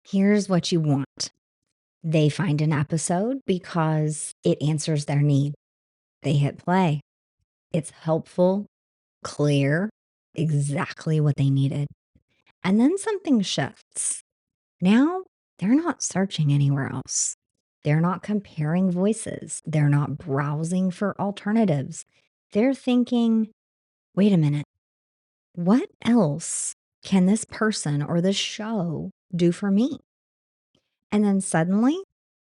Here's what you want. They find an episode because it answers their need. They hit play. It's helpful, clear, exactly what they needed. And then something shifts. Now they're not searching anywhere else. They're not comparing voices. They're not browsing for alternatives. They're thinking, wait a minute, what else can this person or this show do for me? And then suddenly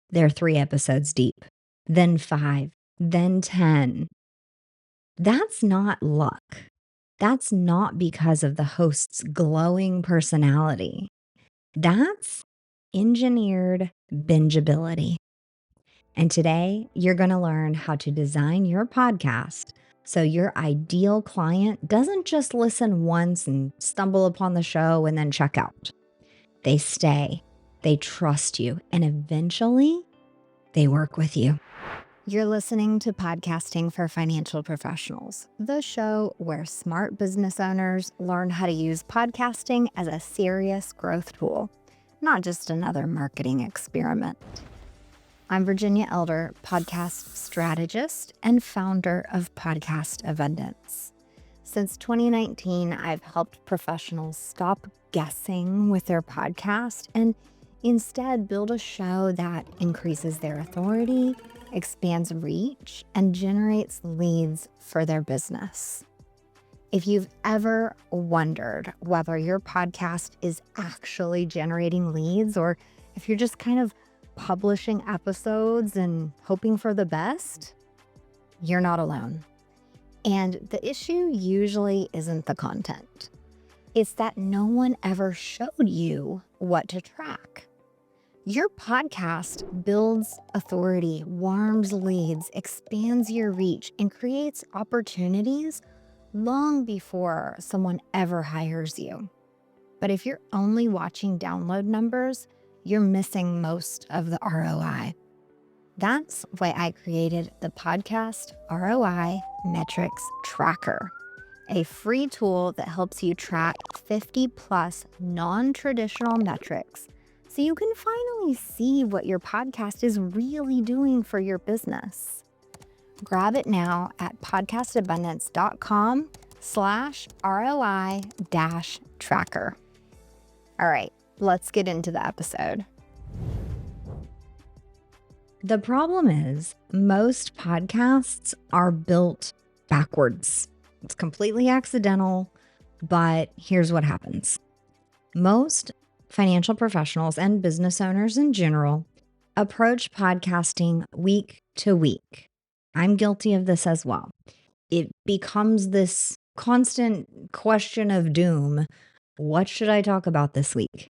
they're 3 episodes deep, then 5, then 10. That's not luck. That's not because of the host's glowing personality. That's engineered bingeability. And today, you're going to learn how to design your podcast so your ideal client doesn't just listen once and stumble upon the show and then check out. They stay, they trust you, and eventually they work with you. You're listening to Podcasting for Financial Professionals, the show where smart business owners learn how to use podcasting as a serious growth tool, not just another marketing experiment. I'm Virginia Elder, podcast strategist and founder of Podcast Abundance. Since 2019, I've helped professionals stop guessing with their podcast and instead build a show that increases their authority, expands reach, and generates leads for their business. If you've ever wondered whether your podcast is actually generating leads or if you're just kind of publishing episodes and hoping for the best, you're not alone. And the issue usually isn't the content. It's that no one ever showed you what to track. Your podcast builds authority, warms leads, expands your reach, and creates opportunities long before someone ever hires you. But if you're only watching download numbers, you're missing most of the ROI. That's why I created the Podcast ROI Metrics Tracker, a free tool that helps you track 50 plus non-traditional metrics so you can finally see what your podcast is really doing for your business. Grab it now at podcastabundance.com/ROI-tracker. All right, let's get into the episode. The problem is most podcasts are built backwards. It's completely accidental, but here's what happens. Most financial professionals and business owners in general approach podcasting week to week. I'm guilty of this as well. It becomes this constant question of doom. What should I talk about this week?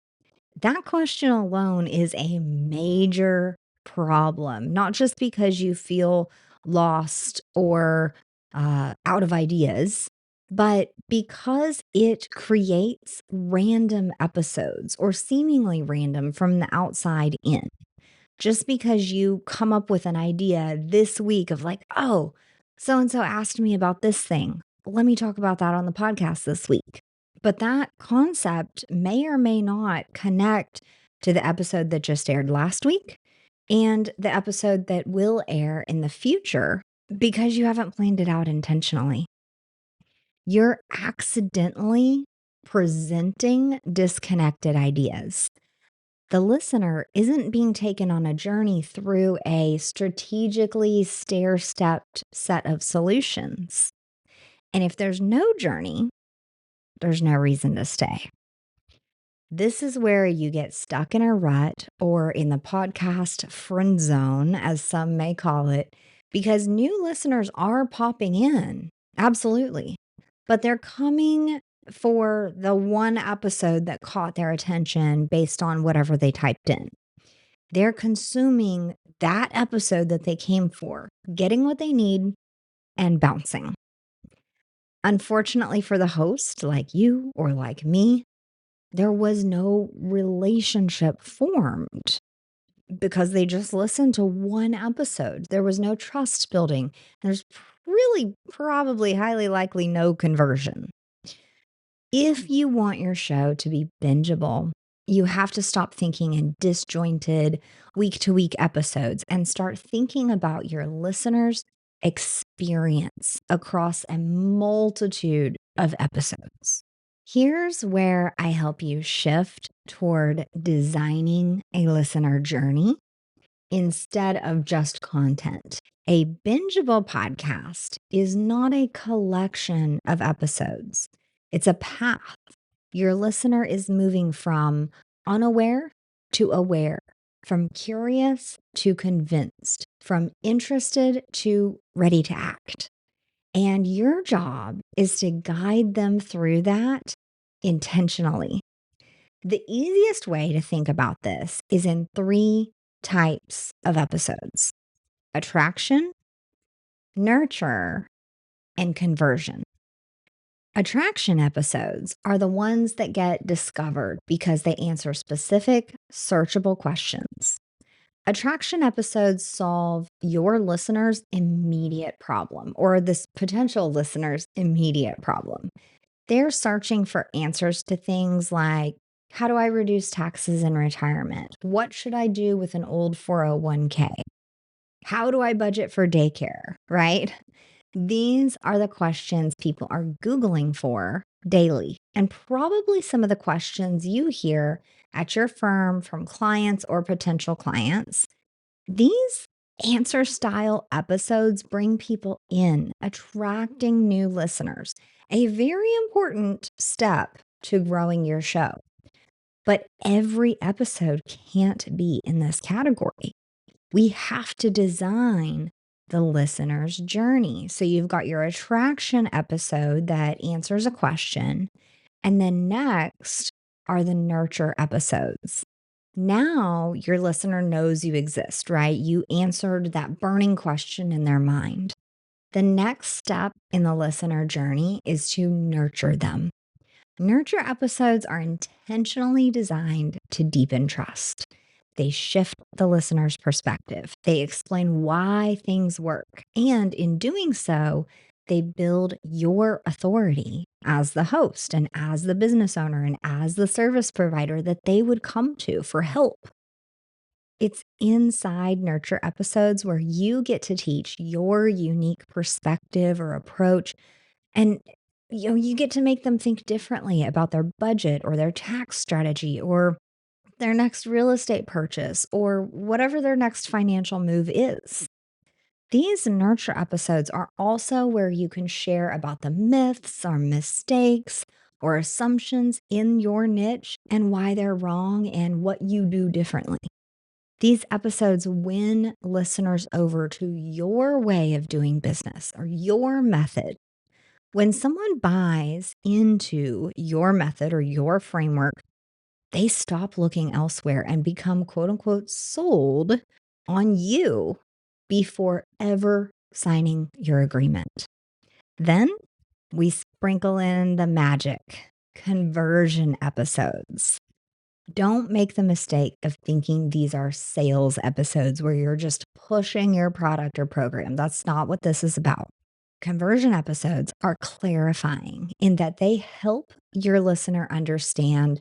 That question alone is a major problem, not just because you feel lost or out of ideas, but because it creates random episodes or seemingly random from the outside in. Just because you come up with an idea this week of like, oh, so-and-so asked me about this thing. Let me talk about that on the podcast this week. But that concept may or may not connect to the episode that just aired last week and the episode that will air in the future because you haven't planned it out intentionally. You're accidentally presenting disconnected ideas. The listener isn't being taken on a journey through a strategically stair-stepped set of solutions. And if there's no journey, there's no reason to stay. This is where you get stuck in a rut or in the podcast friend zone, as some may call it, because new listeners are popping in. Absolutely. But they're coming for the one episode that caught their attention based on whatever they typed in. They're consuming that episode that they came for, getting what they need and bouncing. Unfortunately for the host, like you or like me, there was no relationship formed because they just listened to one episode. There was no trust building. There's really probably highly likely no conversion. If you want your show to be bingeable, You have to stop thinking in disjointed week to week episodes and start thinking about your listeners' experience across a multitude of episodes. Here's where I help you shift toward designing a listener journey instead of just content. A bingeable podcast is not a collection of episodes, it's a path. Your listener is moving from unaware to aware, from curious to convinced, from interested to ready to act. And your job is to guide them through that intentionally. The easiest way to think about this is in three types of episodes: attraction, nurture, and conversion. Attraction episodes are the ones that get discovered because they answer specific, searchable questions. Attraction episodes solve your listener's immediate problem or this potential listener's immediate problem. They're searching for answers to things like, how do I reduce taxes in retirement? What should I do with an old 401k? How do I budget for daycare? Right? These are the questions people are Googling for daily, and probably some of the questions you hear at your firm from clients or potential clients. These answer style episodes bring people in, attracting new listeners, a very important step to growing your show. But every episode can't be in this category. We have to design the listener's journey. So you've got your attraction episode that answers a question. And then next are the nurture episodes. Now your listener knows you exist, right? You answered that burning question in their mind. The next step in the listener journey is to nurture them. Nurture episodes are intentionally designed to deepen trust. They shift the listener's perspective. They explain why things work. And in doing so, they build your authority as the host and as the business owner and as the service provider that they would come to for help. It's inside nurture episodes where you get to teach your unique perspective or approach, and you get to make them think differently about their budget or their tax strategy or their next real estate purchase or whatever their next financial move is. These nurture episodes are also where you can share about the myths or mistakes or assumptions in your niche and why they're wrong and what you do differently. These episodes win listeners over to your way of doing business or your method. When someone buys into your method or your framework, they stop looking elsewhere and become quote unquote sold on you before ever signing your agreement. Then we sprinkle in the magic conversion episodes. Don't make the mistake of thinking these are sales episodes where you're just pushing your product or program. That's not what this is about. Conversion episodes are clarifying in that they help your listener understand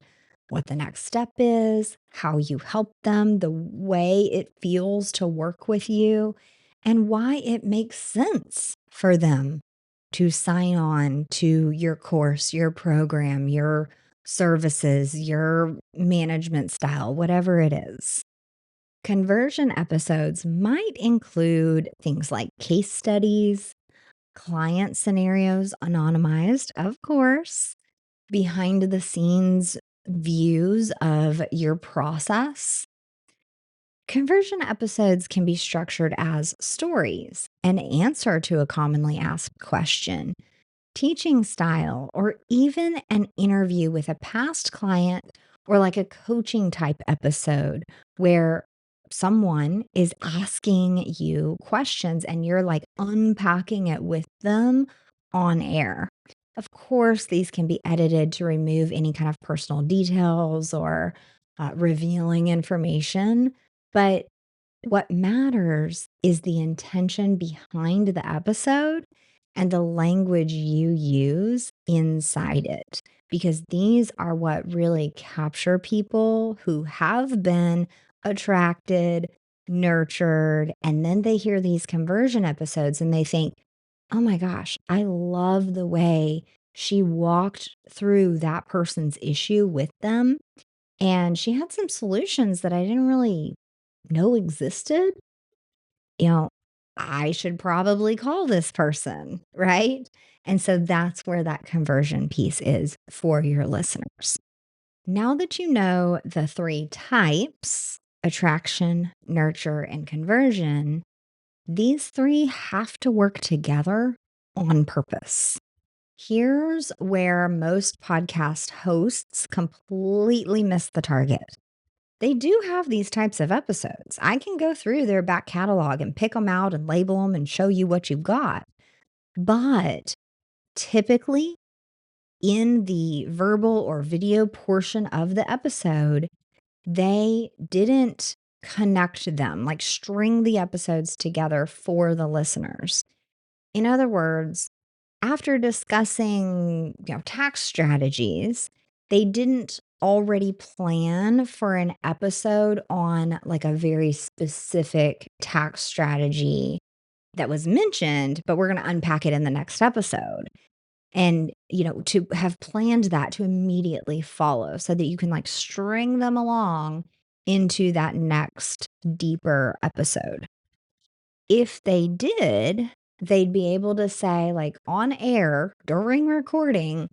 what the next step is, how you help them, the way it feels to work with you, and why it makes sense for them to sign on to your course, your program, your services, your management style, whatever it is. Conversion episodes might include things like case studies, client scenarios, anonymized, of course, behind the scenes views of your process. Conversion episodes can be structured as stories, an answer to a commonly asked question, teaching style, or even an interview with a past client or like a coaching type episode where someone is asking you questions and you're like unpacking it with them on air. Of course, these can be edited to remove any kind of personal details or revealing information, but what matters is the intention behind the episode and the language you use inside it, because these are what really capture people who have been attracted, nurtured, and then they hear these conversion episodes and they think, oh my gosh, I love the way she walked through that person's issue with them. And she had some solutions that I didn't really know existed. You know, I should probably call this person, right? And so that's where that conversion piece is for your listeners. Now that you know the three types, attraction, nurture, and conversion, these three have to work together on purpose. Here's where most podcast hosts completely miss the target. They do have these types of episodes. I can go through their back catalog and pick them out and label them and show you what you've got. But typically, in the verbal or video portion of the episode, they didn't connect them, like string the episodes together for the listeners. In other words, after discussing, tax strategies, they didn't already plan for an episode on like a very specific tax strategy that was mentioned, but we're going to unpack it in the next episode. And, to have planned that to immediately follow so that you can like string them along into that next deeper episode. If they did, they'd be able to say, like on air during recording,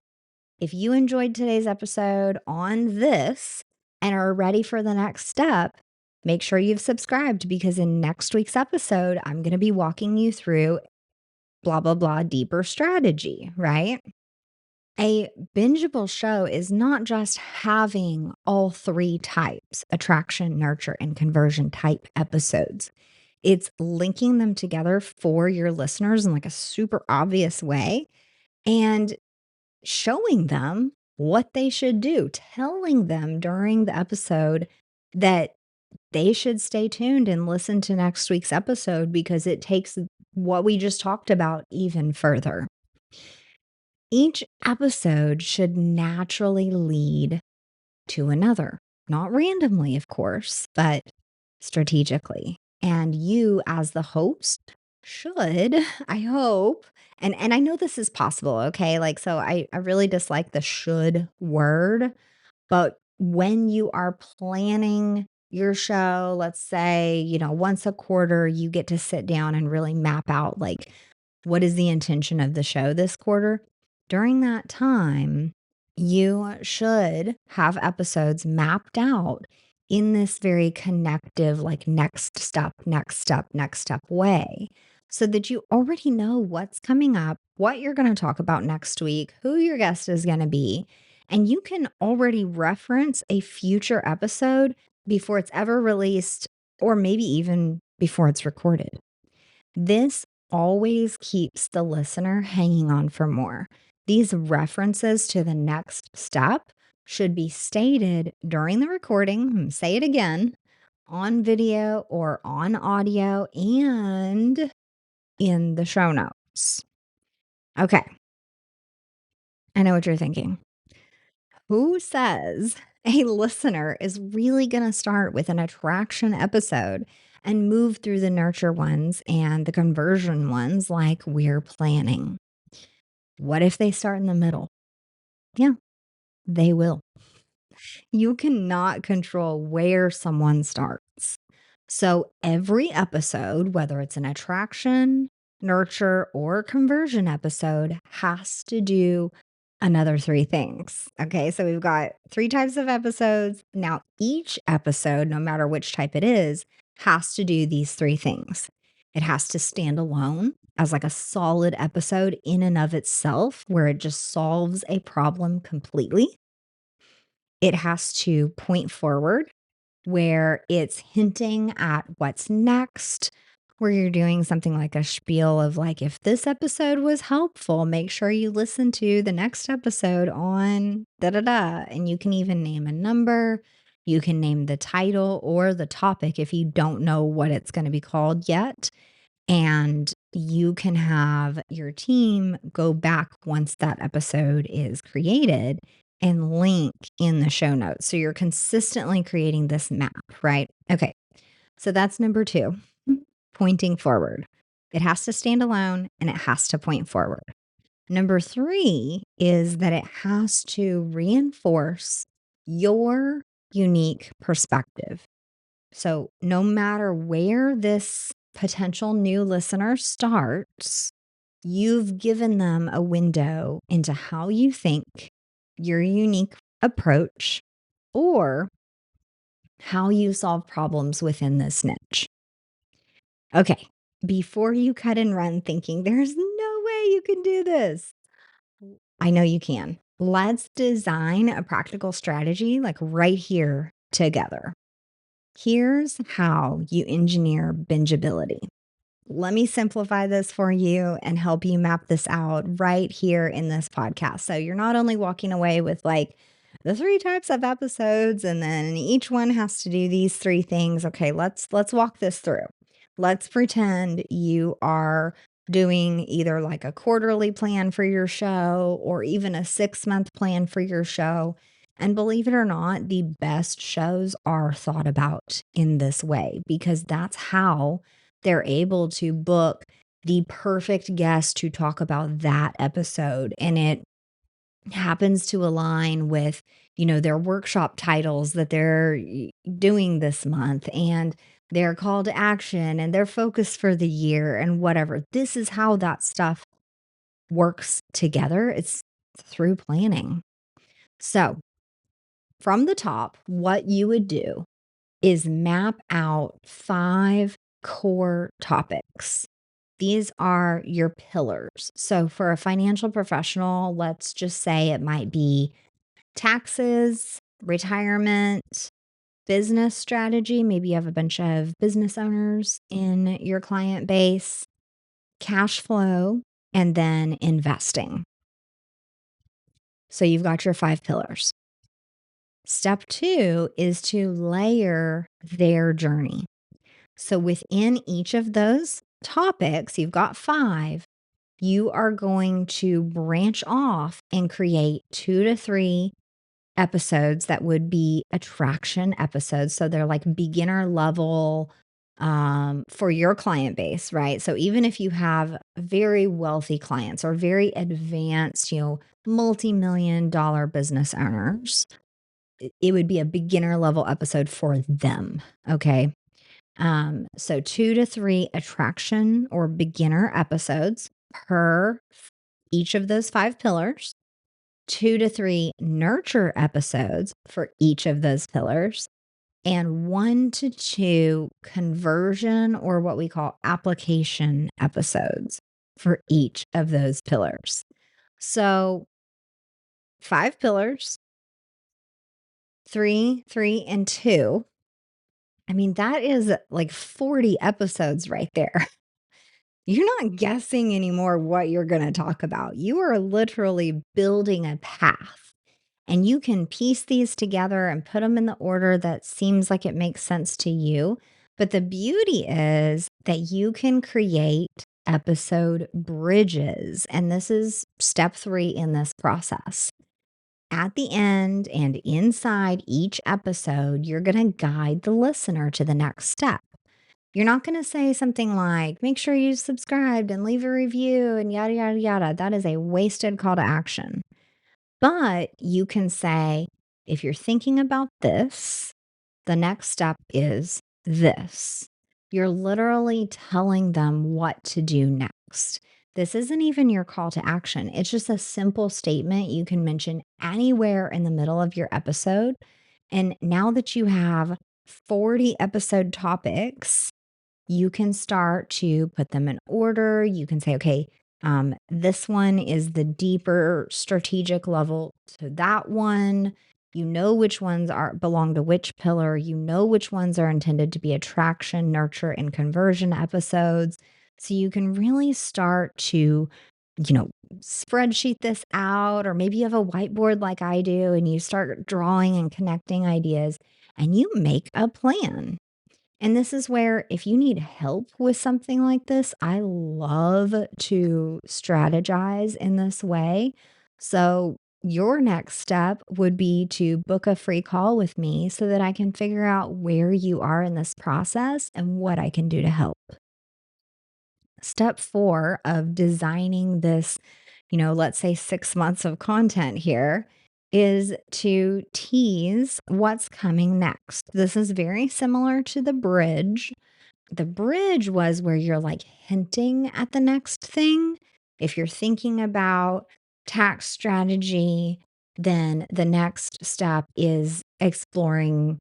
if you enjoyed today's episode on this and are ready for the next step, make sure you've subscribed because in next week's episode, I'm going to be walking you through blah, blah, blah, deeper strategy, right? A bingeable show is not just having all three types, attraction, nurture, and conversion type episodes. It's linking them together for your listeners in like a super obvious way and showing them what they should do, telling them during the episode that they should stay tuned and listen to next week's episode because it takes what we just talked about even further. Each episode should naturally lead to another, not randomly, of course, but strategically. And you, as the host, should, I hope, and I know this is possible, okay? Like, so I really dislike the should word, but when you are planning your show, let's say, once a quarter, you get to sit down and really map out like, what is the intention of the show this quarter? During that time, you should have episodes mapped out in this very connective, like next step, next step, next step way, so that you already know what's coming up, what you're going to talk about next week, who your guest is going to be, and you can already reference a future episode before it's ever released, or maybe even before it's recorded. This always keeps the listener hanging on for more. These references to the next step should be stated during the recording, say it again, on video or on audio and in the show notes. Okay, I know what you're thinking. Who says a listener is really going to start with an attraction episode and move through the nurture ones and the conversion ones like we're planning? What if they start in the middle? Yeah, they will. You cannot control where someone starts. So every episode, whether it's an attraction, nurture, or conversion episode, has to do another three things. Okay, so we've got three types of episodes. Now, each episode, no matter which type it is, has to do these three things. It has to stand alone as like a solid episode in and of itself, where it just solves a problem completely. It has to point forward, where it's hinting at what's next, where you're doing something like a spiel of like, if this episode was helpful, make sure you listen to the next episode on da da da. And you can even name a number. You can name the title or the topic if you don't know what it's going to be called yet. And you can have your team go back once that episode is created and link in the show notes. So you're consistently creating this map, right? Okay. So that's number 2, pointing forward. It has to stand alone and it has to point forward. Number 3 is that it has to reinforce your unique perspective. So, no matter where this potential new listener starts, you've given them a window into how you think, your unique approach, or how you solve problems within this niche. Okay, before you cut and run thinking, there's no way you can do this. I know you can. Let's design a practical strategy like right here together. Here's how you engineer bingeability. Let me simplify this for you and help you map this out right here in this podcast. So you're not only walking away with like the 3 types of episodes and then each one has to do these 3 things. Okay, let's walk this through. Let's pretend you are doing either like a quarterly plan for your show or even a 6-month plan for your show. And believe it or not, the best shows are thought about in this way because that's how they're able to book the perfect guest to talk about that episode. And it happens to align with, their workshop titles that they're doing this month and their call to action and their focus for the year and whatever. This is how that stuff works together. It's through planning. So, from the top, what you would do is map out 5 core topics. These are your pillars. So, for a financial professional, let's just say it might be taxes, retirement, business strategy. Maybe you have a bunch of business owners in your client base, cash flow, and then investing. So, you've got your 5 pillars. Step 2 is to layer their journey. So within each of those topics, you've got 5, you are going to branch off and create 2 to 3 episodes that would be attraction episodes. So they're like beginner level for your client base, right? So even if you have very wealthy clients or very advanced, multi-million dollar business owners, it would be a beginner level episode for them. Okay. So 2 to 3 attraction or beginner episodes per each of those 5 pillars, 2 to 3 nurture episodes for each of those pillars, and 1 to 2 conversion or what we call application episodes for each of those pillars. So 5 pillars, 3, 3, and 2. I mean, that is like 40 episodes right there. You're not guessing anymore what you're going to talk about. You are literally building a path, and you can piece these together and put them in the order that seems like it makes sense to you. But the beauty is that you can create episode bridges. And this is step 3 in this process. At the end and inside each episode, you're going to guide the listener to the next step. You're not going to say something like, make sure you subscribed and leave a review and yada, yada, yada. That is a wasted call to action. But you can say, if you're thinking about this, the next step is this. You're literally telling them what to do next. This isn't even your call to action. It's just a simple statement you can mention anywhere in the middle of your episode. And now that you have 40 episode topics, you can start to put them in order. You can say, okay, this one is the deeper strategic level to that one. You know which ones belong to which pillar. You know which ones are intended to be attraction, nurture, and conversion episodes. So you can really start to, spreadsheet this out, or maybe you have a whiteboard like I do, and you start drawing and connecting ideas, and you make a plan. And this is where, if you need help with something like this, I love to strategize in this way. So, your next step would be to book a free call with me so that I can figure out where you are in this process and what I can do to help. Step 4 of designing this, let's say 6 months of content here, is to tease what's coming next. This is very similar to the bridge. The bridge was where you're like hinting at the next thing. If you're thinking about tax strategy, then the next step is exploring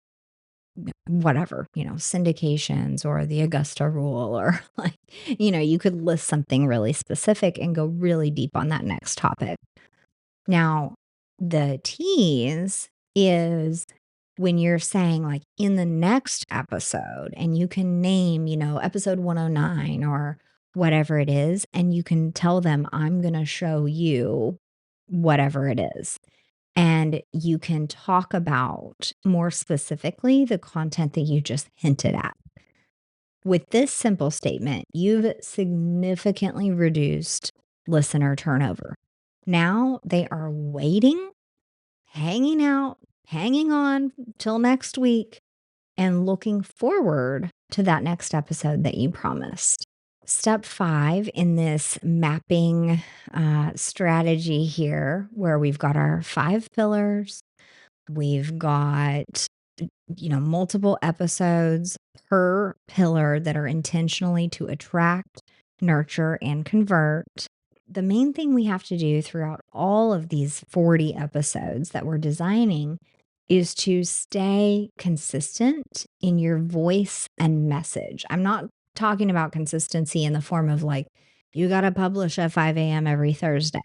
whatever, syndications or the Augusta rule, or like, you could list something really specific and go really deep on that next topic. Now, the tease is when you're saying, like, in the next episode, and you can name, episode 109 or whatever it is, and you can tell them, I'm going to show you whatever it is. And you can talk about more specifically the content that you just hinted at. With this simple statement, you've significantly reduced listener turnover. Now they are waiting, hanging out, hanging on till next week, and looking forward to that next episode that you promised. Step 5 in this mapping strategy here, where we've got our 5 pillars, we've got, multiple episodes per pillar that are intentionally to attract, nurture, and convert. The main thing we have to do throughout all of these 40 episodes that we're designing is to stay consistent in your voice and message. I'm not talking about consistency in the form of like, you got to publish at 5 a.m. every Thursday.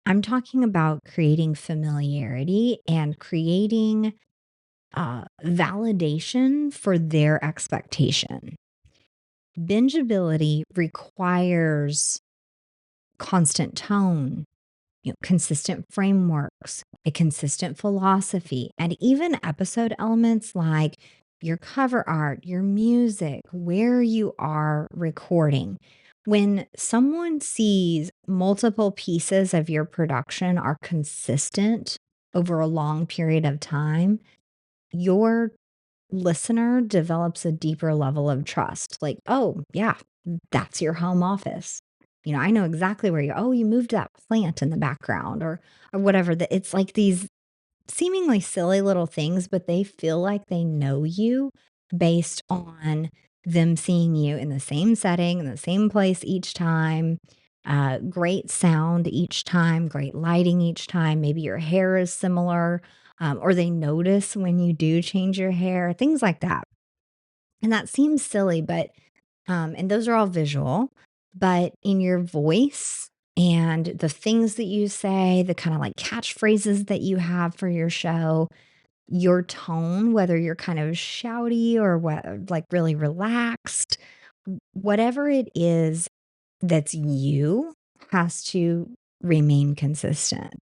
I'm talking about creating familiarity and creating validation for their expectation. Bingeability requires constant tone, consistent frameworks, a consistent philosophy, and even episode elements like your cover art, your music, where you are recording. When someone sees multiple pieces of your production are consistent over a long period of time, your listener develops a deeper level of trust. Like, oh, yeah, that's your home office. I know exactly where you moved that plant in the background, or whatever. That it's like these seemingly silly little things, but they feel like they know you based on them seeing you in the same setting, in the same place each time. Great sound each time, great lighting each time. Maybe your hair is similar, or they notice when you do change your hair, things like that. And that seems silly, but, and those are all visual, but in your voice and the things that you say, the kind of like catchphrases that you have for your show, your tone, whether you're kind of shouty or what, like really relaxed, whatever it is that's you has to remain consistent.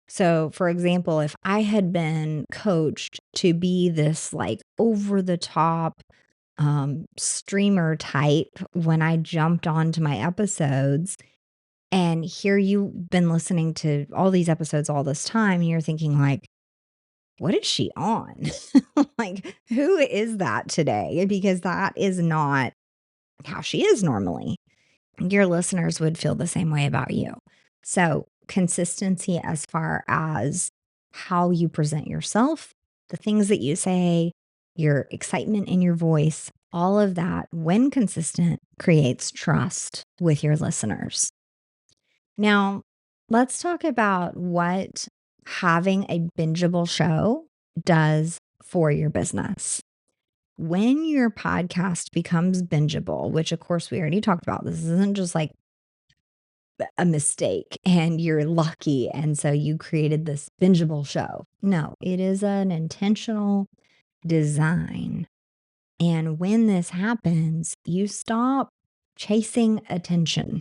So, for example, if I had been coached to be this like over the top streamer type when I jumped onto my episodes, and here you've been listening to all these episodes all this time, and you're thinking, like, what is she on? Like, who is that today? Because that is not how she is normally. Your listeners would feel the same way about you. So, consistency as far as how you present yourself, the things that you say, your excitement in your voice, all of that, when consistent, creates trust with your listeners. Now, let's talk about what having a bingeable show does for your business. When your podcast becomes bingeable, which of course we already talked about, this isn't just like a mistake and you're lucky and so you created this bingeable show. No, it is an intentional design. And when this happens, you stop chasing attention.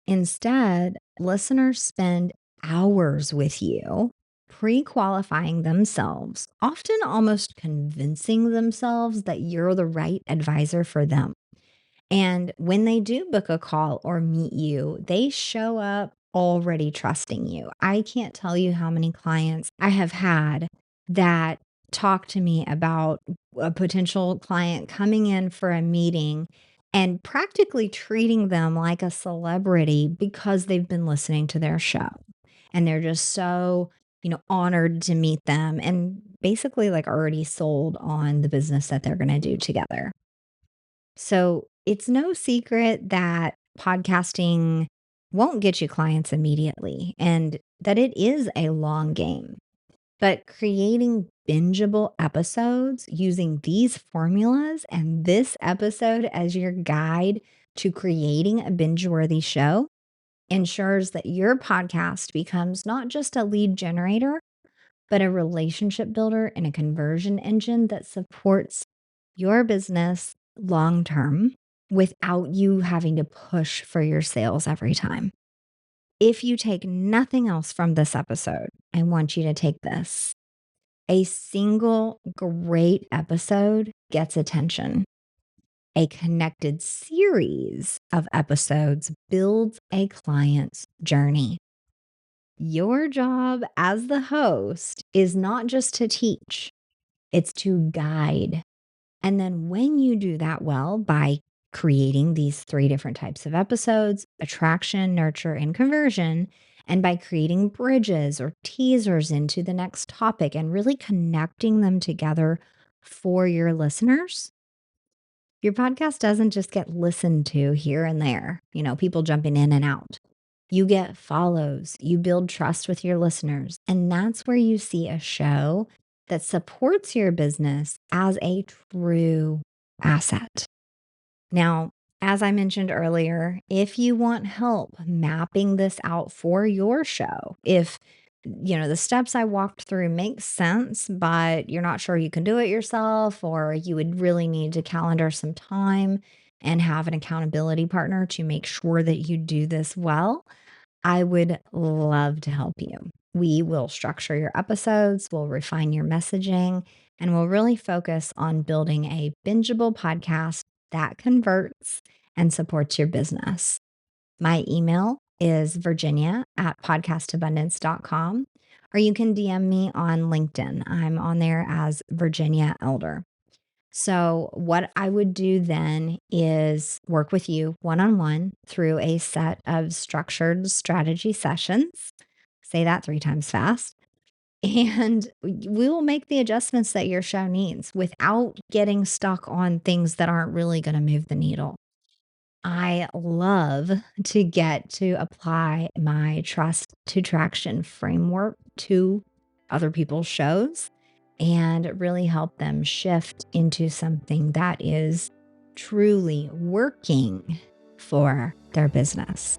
Instead, listeners spend hours with you pre-qualifying themselves, often almost convincing themselves that you're the right advisor for them. And when they do book a call or meet you, they show up already trusting you. I can't tell you how many clients I have had that talk to me about a potential client coming in for a meeting and practically treating them like a celebrity because they've been listening to their show. And they're just so, honored to meet them and basically like already sold on the business that they're going to do together. So it's no secret that podcasting won't get you clients immediately and that it is a long game. But creating bingeable episodes using these formulas and this episode as your guide to creating a binge worthy show ensures that your podcast becomes not just a lead generator, but a relationship builder and a conversion engine that supports your business long term without you having to push for your sales every time. If you take nothing else from this episode, I want you to take this. A single great episode gets attention. A connected series of episodes builds a client's journey. Your job as the host is not just to teach, it's to guide. And then when you do that well by creating these 3 different types of episodes, attraction, nurture, and conversion, and by creating bridges or teasers into the next topic and really connecting them together for your listeners, your podcast doesn't just get listened to here and there, people jumping in and out. You get follows, you build trust with your listeners, and that's where you see a show that supports your business as a true asset. Now, as I mentioned earlier, if you want help mapping this out for your show, if the steps I walked through make sense, but you're not sure you can do it yourself, or you would really need to calendar some time and have an accountability partner to make sure that you do this well, I would love to help you. We will structure your episodes, we'll refine your messaging, and we'll really focus on building a bingeable podcast that converts and supports your business. My email is virginia@podcastabundance.com, or you can DM me on LinkedIn. I'm on there as Virginia Elder. So, what I would do then is work with you one-on-one through a set of structured strategy sessions. Say that 3 times fast. And we will make the adjustments that your show needs without getting stuck on things that aren't really going to move the needle. I love to get to apply my trust to traction framework to other people's shows and really help them shift into something that is truly working for their business.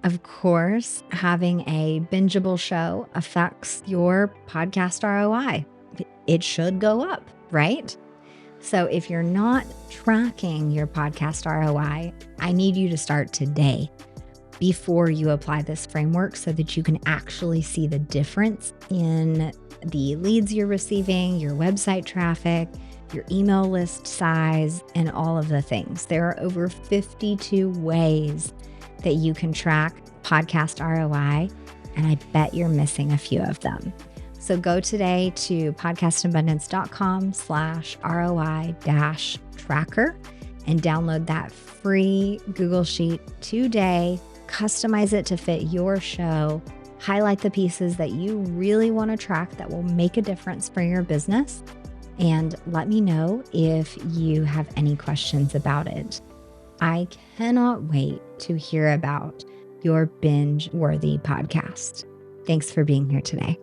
Of course, having a bingeable show affects your podcast ROI. It should go up, right? So if you're not tracking your podcast ROI, I need you to start today before you apply this framework so that you can actually see the difference in the leads you're receiving, your website traffic, your email list size, and all of the things. There are over 52 ways that you can track podcast ROI, and I bet you're missing a few of them. So go today to podcastabundance.com/ROI-tracker and download that free Google Sheet today. Customize it to fit your show. Highlight the pieces that you really want to track that will make a difference for your business. And let me know if you have any questions about it. I cannot wait to hear about your binge-worthy podcast. Thanks for being here today.